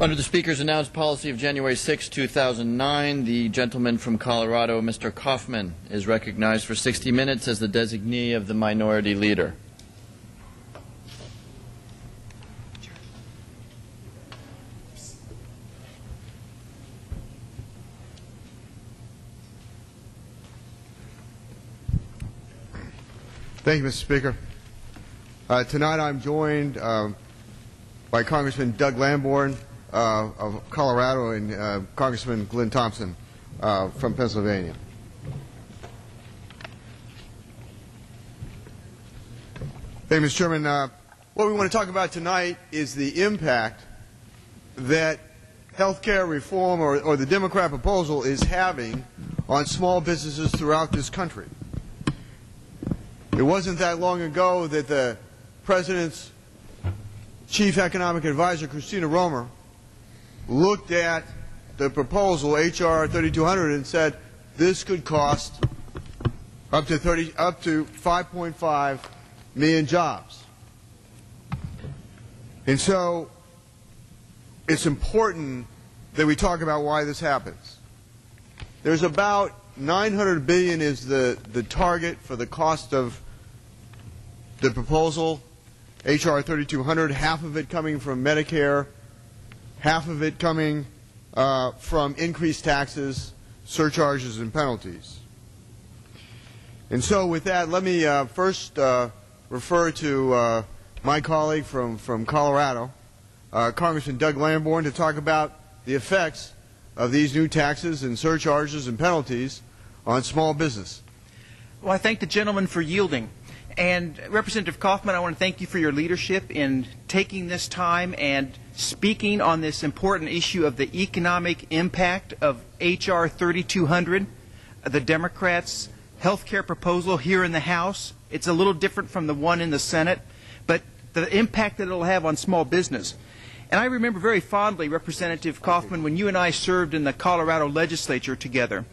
Under the Speaker's announced policy of January 6, 2009, the gentleman from Colorado, Mr. Coffman, is recognized for 60 minutes as the designee of the Minority Leader. Thank you, Mr. Speaker. Tonight I'm joined by Congressman Doug Lambourne of Colorado and Congressman Glenn Thompson from Pennsylvania. Thank you, Mr. Chairman. What we want to talk about tonight is the impact that health care reform or the Democrat proposal is having on small businesses throughout this country. It wasn't that long ago that the President's Chief Economic Advisor, Christina Romer, looked at the proposal, H.R. 3200, and said this could cost up to 5.5 million jobs. And so it's important that we talk about why this happens. There's about $900 billion is the target for the cost of the proposal, H.R. 3200, half of it coming from Medicare, half of it coming from increased taxes, surcharges, and penalties. And so with that, let me first refer to my colleague from Colorado, Congressman Doug Lambourne, to talk about the effects of these new taxes and surcharges and penalties on small business. Well, I thank the gentleman for yielding. And Representative Coffman, I want to thank you for your leadership in taking this time and speaking on this important issue of the economic impact of H.R. 3200, the Democrats' health care proposal here in the House. It's a little different from the one in the Senate, but the impact that it will have on small business. And I remember very fondly, Representative Coffman, when you and I served in the Colorado legislature together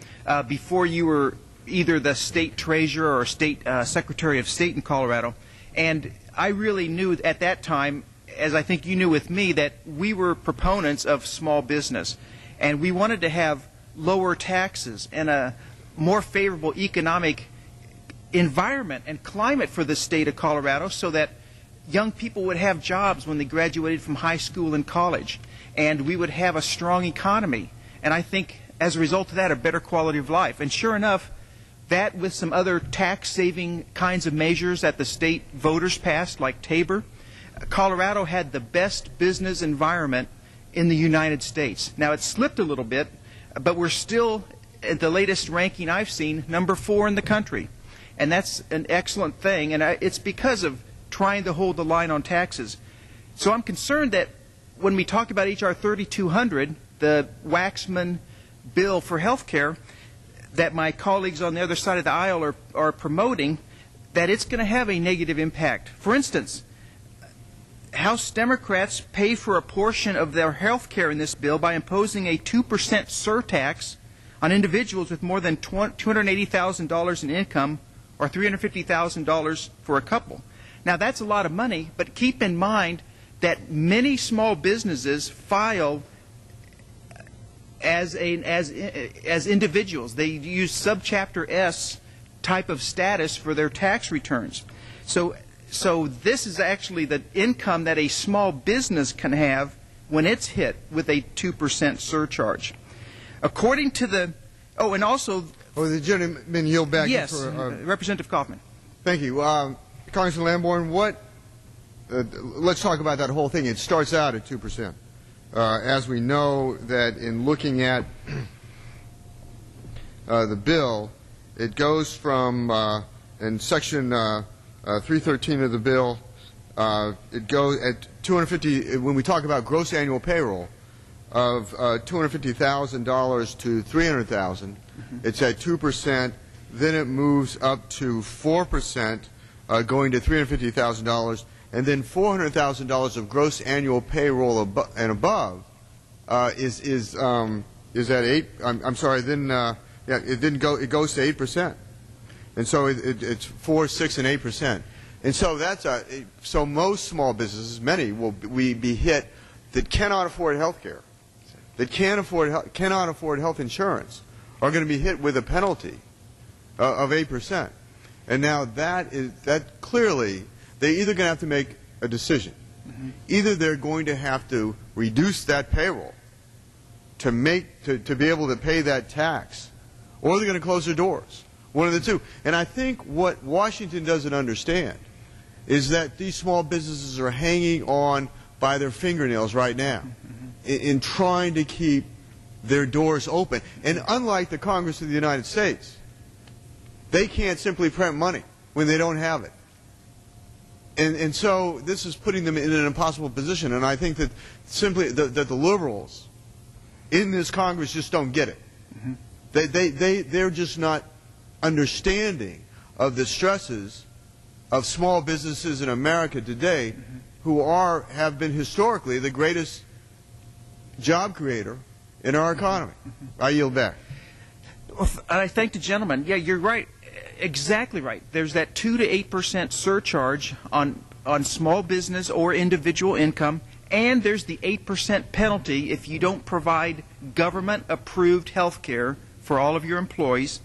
before you were either the state treasurer or state secretary of state in Colorado. And I really knew at that time, as I think you knew with me, that we were proponents of small business. And we wanted to have lower taxes and a more favorable economic environment and climate for the state of Colorado so that young people would have jobs when they graduated from high school and college. And we would have a strong economy. And I think as a result of that, a better quality of life. And sure enough, that with some other tax-saving kinds of measures that the state voters passed, like Tabor, Colorado had the best business environment in the United States. Now, it slipped a little bit, but we're still, at the latest ranking I've seen, number 4 in the country. And that's an excellent thing, and it's because of trying to hold the line on taxes. So I'm concerned that when we talk about H.R. 3200, the Waxman bill for health care, that my colleagues on the other side of the aisle are promoting, that it's going to have a negative impact. For instance, House Democrats pay for a portion of their health care in this bill by imposing a 2% surtax on individuals with more than $280,000 in income or $350,000 for a couple. Now, that's a lot of money, but keep in mind that many small businesses file as individuals. They use subchapter S type of status for their tax returns. So this is actually the income that a small business can have when it's hit with a 2% surcharge. According to the and also the gentleman yield back. Yes, for, Representative Coffman. Thank you, Congressman Lambourne. Let's talk about that whole thing. It starts out at 2%. As we know that in looking at the bill, it goes from, in Section 313 of the bill, it goes at 250, when we talk about gross annual payroll of $250,000 to $300,000, it's at 2%, then it moves up to 4%, going to $350,000, and then $400,000 of gross annual payroll and above is at 8. I'm sorry. Then it didn't go. It goes to 8%, and so it's 4, 6, and 8%. And so that's so most small businesses, many will be hit that cannot afford health care, that cannot afford health insurance, are going to be hit with a penalty of 8%. And now that clearly, they're either going to have to make a decision. Either they're going to have to reduce that payroll to be able to pay that tax, or they're going to close their doors. One of the two. And I think what Washington doesn't understand is that these small businesses are hanging on by their fingernails right now in trying to keep their doors open. And unlike the Congress of the United States, they can't simply print money when they don't have it. And so this is putting them in an impossible position. And I think that simply that the liberals in this Congress just don't get it. They're just not understanding of the stresses of small businesses in America today, who have been historically the greatest job creator in our economy. I yield back. Well, I thank the gentleman. Yeah, you're right. Exactly right. There's that 2 to 8% surcharge on small business or individual income, and there's the 8% penalty if you don't provide government-approved health care for all of your employees.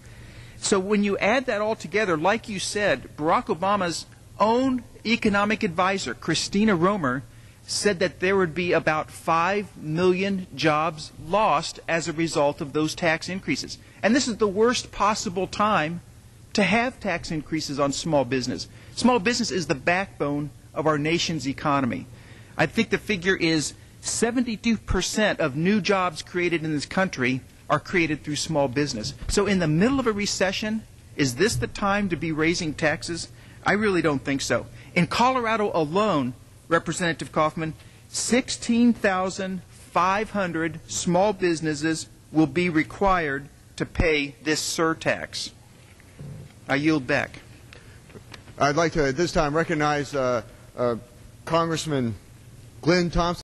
So when you add that all together, like you said, Barack Obama's own economic advisor, Christina Romer, said that there would be about 5 million jobs lost as a result of those tax increases. And this is the worst possible time to have tax increases on small business. Small business is the backbone of our nation's economy. I think the figure is 72% of new jobs created in this country are created through small business. So in the middle of a recession, is this the time to be raising taxes? I really don't think so. In Colorado alone, Representative Coffman, 16,500 small businesses will be required to pay this surtax. I yield back. I'd like to at this time recognize Congressman Glenn Thompson.